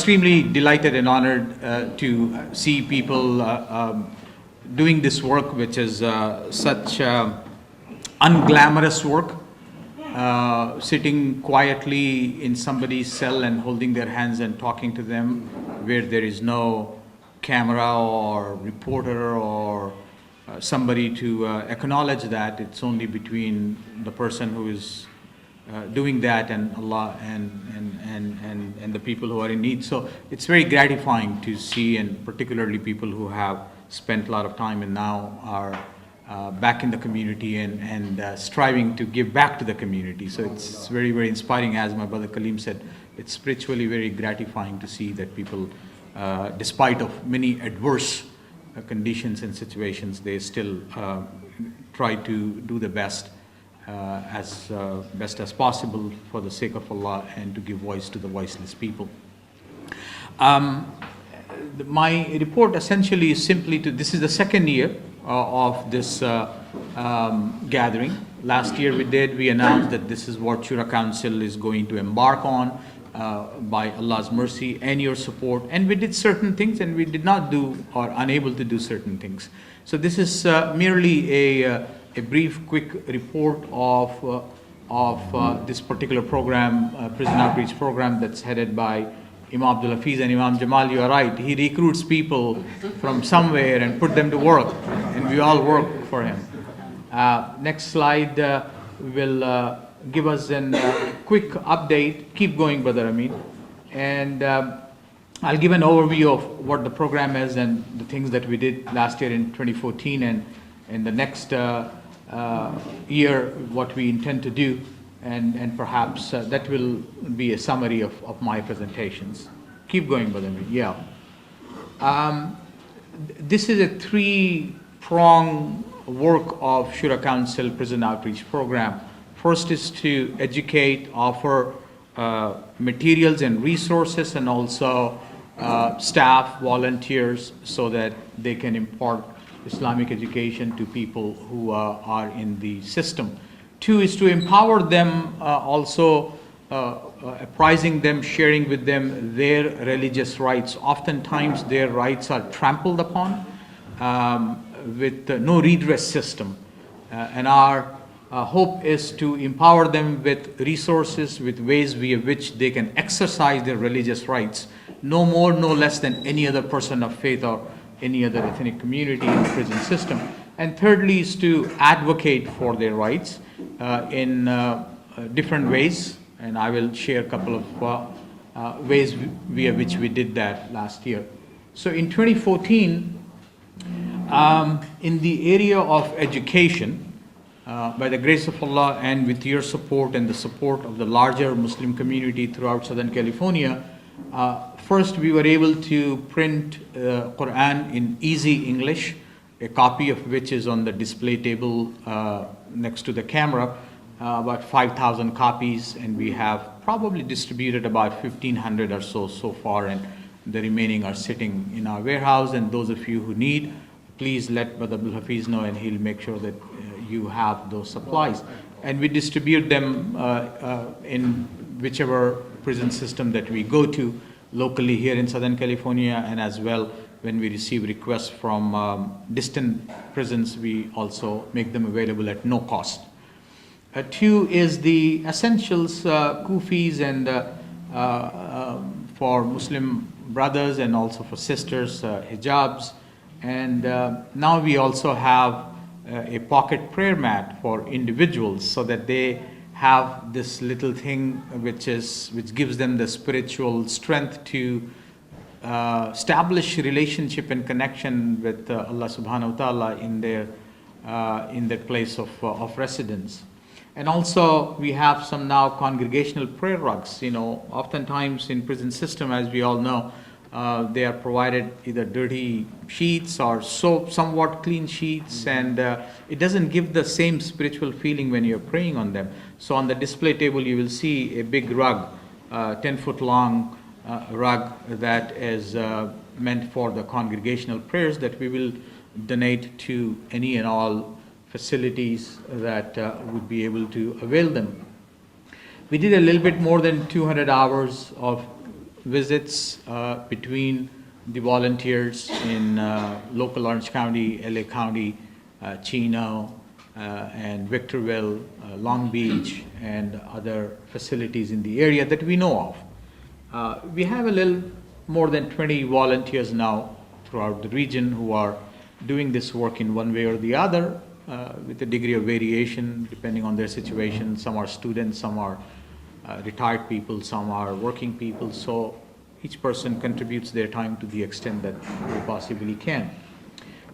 extremely delighted and honored to see people doing this work, which is such unglamorous work, sitting quietly in somebody's cell and holding their hands and talking to them, where there is no camera or reporter or somebody to acknowledge that. It's only between the person who is doing that and Allah and the people who are in need. So it's very gratifying to see, and particularly people who have spent a lot of time and now are back in the community and striving to give back to the community. So it's very, very inspiring. As my brother Kaleem said, it's spiritually very gratifying to see that people, despite of many adverse conditions and situations, they still try to do the best as best as possible for the sake of Allah and to give voice to the voiceless people. My report essentially is simply this is the second year of this gathering. Last year we announced that this is what Shura Council is going to embark on by Allah's mercy and your support. And we did certain things and we did not do or unable to do certain things. So this is merely a brief, quick report of this particular program, prison outreach program that's headed by Imam Abdul Hafiz and Imam Jamal. You are right. He recruits people from somewhere and put them to work, and we all work for him. Next slide will give us a quick update. Keep going, Brother Amin. And I'll give an overview of what the program is and the things that we did last year in 2014 and in the next year, what we intend to do. And perhaps that will be a summary of my presentations. Keep going, Brother Amin. Yeah. This is a three-prong work of Shura Council Prison Outreach Program. First is to educate, offer materials and resources, and also staff, volunteers, so that they can impart Islamic education to people who are in the system. Two is to empower them, also apprising them, sharing with them their religious rights. Oftentimes their rights are trampled upon with no redress system. And our hope is to empower them with resources, with ways via which they can exercise their religious rights, no more, no less than any other person of faith or any other ethnic community in the prison system. And thirdly is to advocate for their rights in different ways, and I will share a couple of ways via which we did that last year. So in 2014, in the area of education, by the grace of Allah and with your support and the support of the larger Muslim community throughout Southern California, first we were able to print Quran in easy English, a copy of which is on the display table next to the camera, about 5,000 copies, and we have probably distributed about 1,500 or so far, and the remaining are sitting in our warehouse. And those of you who need, please let Brother Abdul Hafiz know, and he'll make sure that you have those supplies. And we distribute them in whichever prison system that we go to, locally here in Southern California, and as well when we receive requests from distant prisons, we also make them available at no cost. Two is the essentials, kufis, and for Muslim brothers and also for sisters, hijabs. And now we also have a pocket prayer mat for individuals, so that they have this little thing which gives them the spiritual strength to establish relationship and connection with Allah subhanahu wa ta'ala in their place of residence. And also we have some now congregational prayer rugs. Oftentimes in prison system, as we all know, they are provided either dirty sheets or somewhat clean sheets, and it doesn't give the same spiritual feeling when you're praying on them. So on the display table you will see a big rug, 10-foot long rug that is meant for the congregational prayers, that we will donate to any and all facilities that would be able to avail them. We did a little bit more than 200 hours of visits between the volunteers in local Orange County, LA County, Chino, and Victorville, Long Beach, and other facilities in the area that we know of. We have a little more than 20 volunteers now throughout the region who are doing this work in one way or the other, with a degree of variation depending on their situation. Some are students, some are retired people, some are working people. So each person contributes their time to the extent that they possibly can.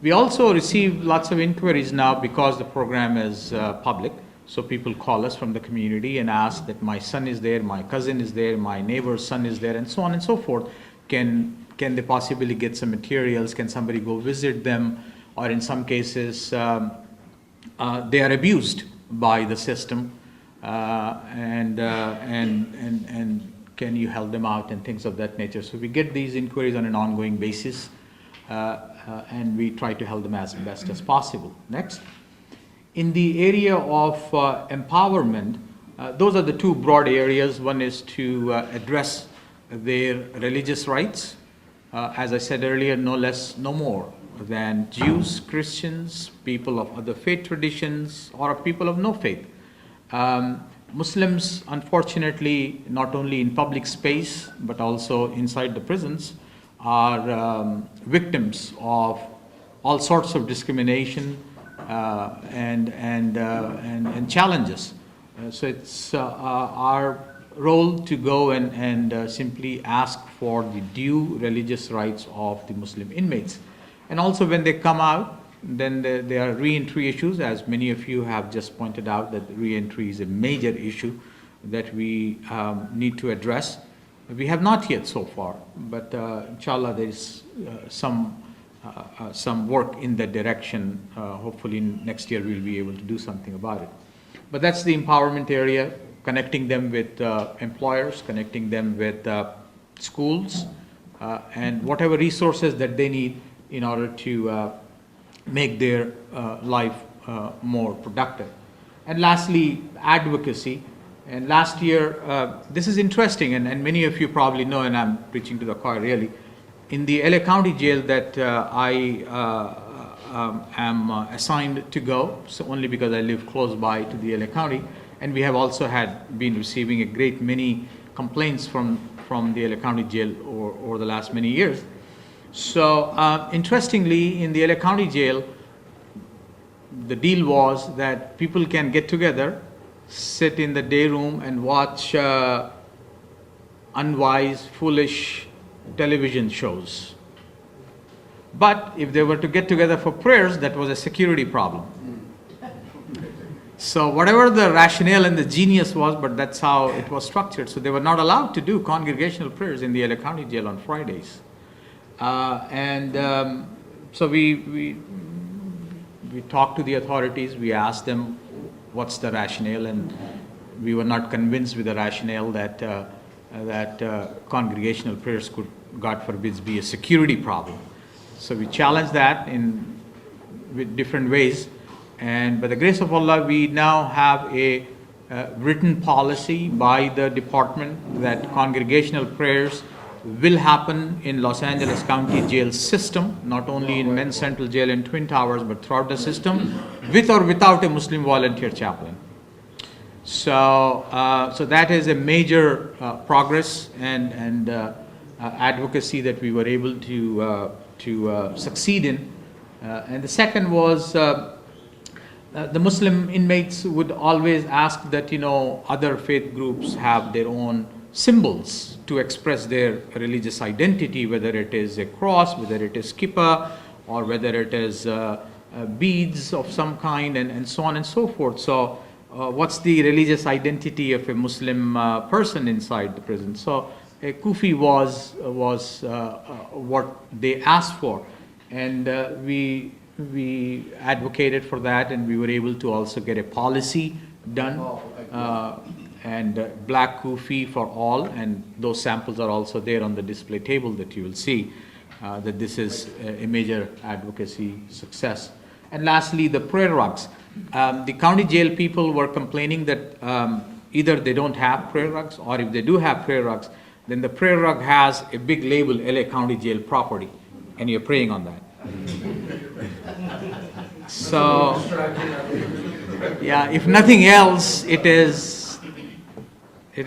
We also receive lots of inquiries now because the program is public. So people call us from the community and ask that my son is there, my cousin is there, my neighbor's son is there, and so on and so forth. Can they possibly get some materials? Can somebody go visit them? Or in some cases, they are abused by the system, and can you help them out and things of that nature. So we get these inquiries on an ongoing basis, and we try to help them as best as possible. Next. In the area of empowerment, those are the two broad areas. One is to address their religious rights. As I said earlier, no less, no more than Jews, Christians, people of other faith traditions, or people of no faith. Muslims, unfortunately, not only in public space, but also inside the prisons, are victims of all sorts of discrimination and challenges. So it's our role to go and simply ask for the due religious rights of the Muslim inmates. And also when they come out, then there are re-entry issues, as many of you have just pointed out, that re-entry is a major issue that we need to address. We have not yet so far, but inshallah there is some work in that direction. Hopefully next year we'll be able to do something about it. But that's the empowerment area, connecting them with employers, connecting them with schools, and whatever resources that they need in order to make their life more productive. And lastly, advocacy. And last year, this is interesting, and many of you probably know, and I'm preaching to the choir really, in the LA County jail that I am assigned to go, so only because I live close by to the LA County, and we have also been receiving a great many complaints from the LA County jail over the last many years. So interestingly, in the LA County jail, the deal was that people can get together, sit in the day room and watch unwise, foolish television shows. But if they were to get together for prayers, that was a security problem. So whatever the rationale and the genius was, but that's how it was structured. So they were not allowed to do congregational prayers in the LA County jail on Fridays. So we talked to the authorities, we asked them what's the rationale, and we were not convinced with the rationale that congregational prayers could, God forbids, be a security problem. So we challenged that with different ways, and by the grace of Allah, we now have a written policy by the department that congregational prayers will happen in Los Angeles County jail system, not only in Men's Central Jail and Twin Towers, but throughout the system, with or without a Muslim volunteer chaplain. So that is a major progress and advocacy that we were able to succeed in. And the second was the Muslim inmates would always ask that, other faith groups have their own symbols to express their religious identity, whether it is a cross, whether it is kippah, or whether it is beads of some kind, and so on and so forth. So what's the religious identity of a Muslim person inside the prison? So a kufi was what they asked for, and we advocated for that, and we were able to also get a policy done, and black kufi for all, and those samples are also there on the display table that you will see, that this is a major advocacy success. And lastly, the prayer rugs. The county jail people were complaining that either they don't have prayer rugs, or if they do have prayer rugs, then the prayer rug has a big label, LA County Jail property, and you're praying on that. So, yeah, if nothing else, it is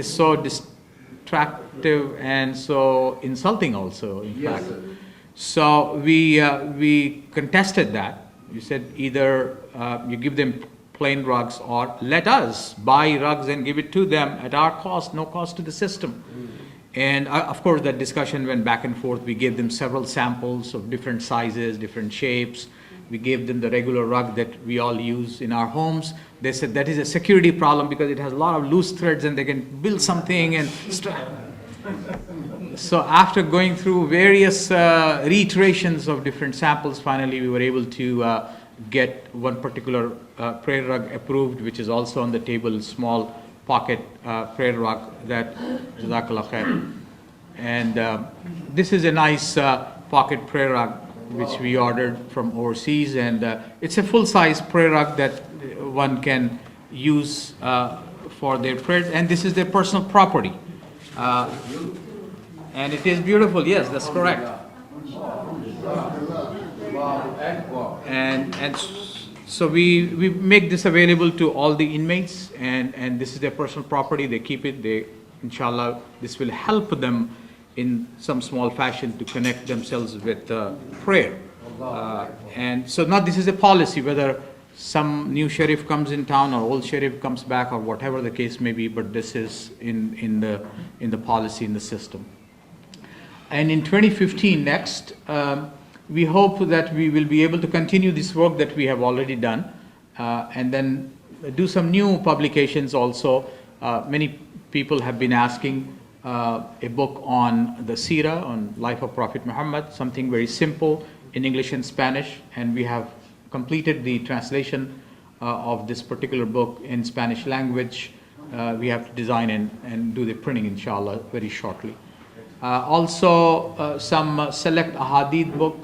so distractive and so insulting also, in fact. So we contested that. We said either you give them plain rugs or let us buy rugs and give it to them at our cost, no cost to the system. And of course that discussion went back and forth. We gave them several samples of different sizes, different shapes. We gave them the regular rug that we all use in our homes. They said that is a security problem because it has a lot of loose threads and they can build something and so after going through various reiterations of different samples, finally we were able to get one particular prayer rug approved, which is also on the table, small pocket prayer rug that Jazakallah khair. And this is a nice pocket prayer rug which we ordered from overseas, and it's a full-size prayer rug that one can use for their prayers, and this is their personal property. And it is beautiful, yes, that's correct. And so we make this available to all the inmates, and this is their personal property. They keep it. They, inshallah, this will help them in some small fashion to connect themselves with prayer. And so now this is a policy, whether some new sheriff comes in town or old sheriff comes back or whatever the case may be, but this is in the policy, in the system. And in 2015 next, we hope that we will be able to continue this work that we have already done, and then do some new publications also. Many people have been asking a book on the Seerah, on life of Prophet Muhammad, something very simple in English and Spanish, and we have completed the translation of this particular book in Spanish language. We have to design and do the printing, inshallah, very shortly. Also, some select ahadith book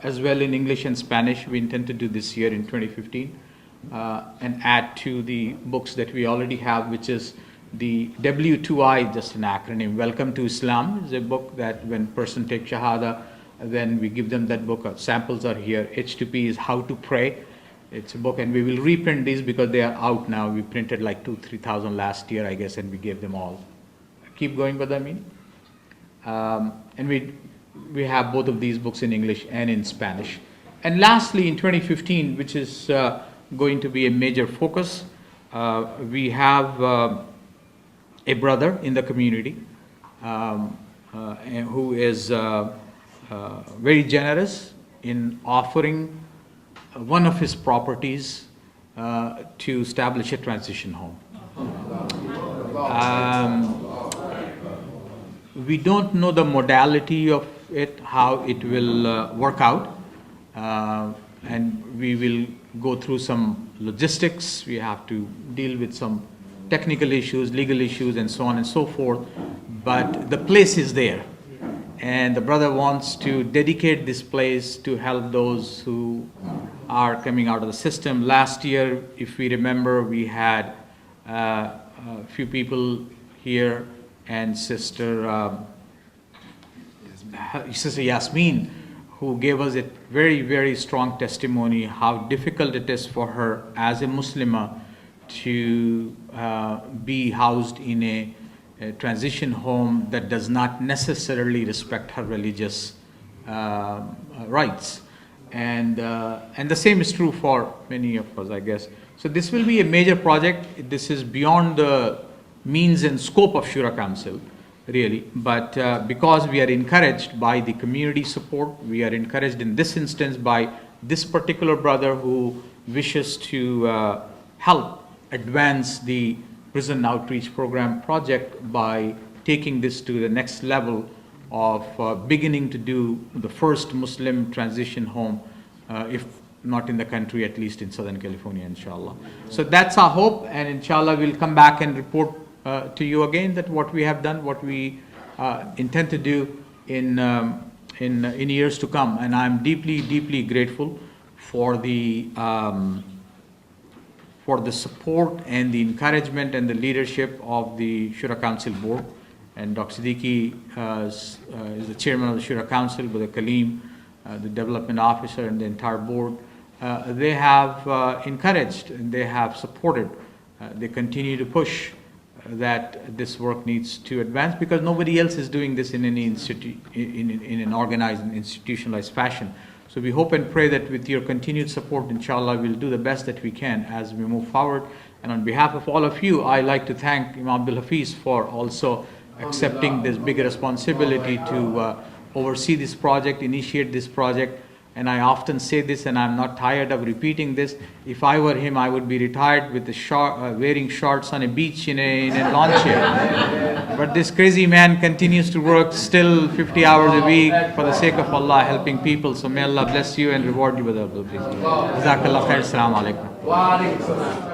as well in English and Spanish we intend to do this year in 2015, and add to the books that we already have, which is the W2I, just an acronym, Welcome to Islam. Is a book that when person takes Shahada, then we give them that book. Samples are here. H2P is How to Pray. It's a book, and we will reprint these because they are out now. We printed like 2,000-3,000 last year, I guess, and we gave them all. Keep going what I mean. And we have both of these books in English and in Spanish. And lastly, in 2015, which is going to be a major focus, we have a brother in the community who is very generous in offering one of his properties to establish a transition home. We don't know the modality of it, how it will work out, and we will go through some logistics. We have to deal with some technical issues, legal issues, and so on and so forth, but the place is there. And the brother wants to dedicate this place to help those who are coming out of the system. Last year, if we remember, we had a few people here, and Sister Yasmin, who gave us a very, very strong testimony how difficult it is for her as a Muslimah to be housed in a transition home that does not necessarily respect her religious rights. And the same is true for many of us, I guess. So this will be a major project. This is beyond the means and scope of Shura Council, really. But because we are encouraged by the community support, we are encouraged in this instance by this particular brother who wishes to help advance the prison outreach program project by taking this to the next level of beginning to do the first Muslim transition home, if not in the country, at least in Southern California, inshallah. So that's our hope, and inshallah we'll come back and report to you again that what we have done, what we intend to do in years to come. And I'm deeply, deeply grateful for the support and the encouragement and the leadership of the Shura Council Board and Dr. Siddiqui is the chairman of the Shura Council, with Kaleem, the development officer, and the entire board. They have encouraged and they have supported. They continue to push that this work needs to advance, because nobody else is doing this in any in an organized and institutionalized fashion. So we hope and pray that with your continued support, inshallah, we'll do the best that we can as we move forward. And on behalf of all of you, I'd like to thank Imam Abdul Hafiz for also accepting this big responsibility to oversee this project, initiate this project. And I often say this, and I'm not tired of repeating this: if I were him, I would be retired with the wearing shorts on a beach in a lawn chair. But this crazy man continues to work still 50 hours a week for the sake of Allah, helping people. So may Allah bless you and reward you with all the blessings. Jazakallah khair. Assalamu alaikum.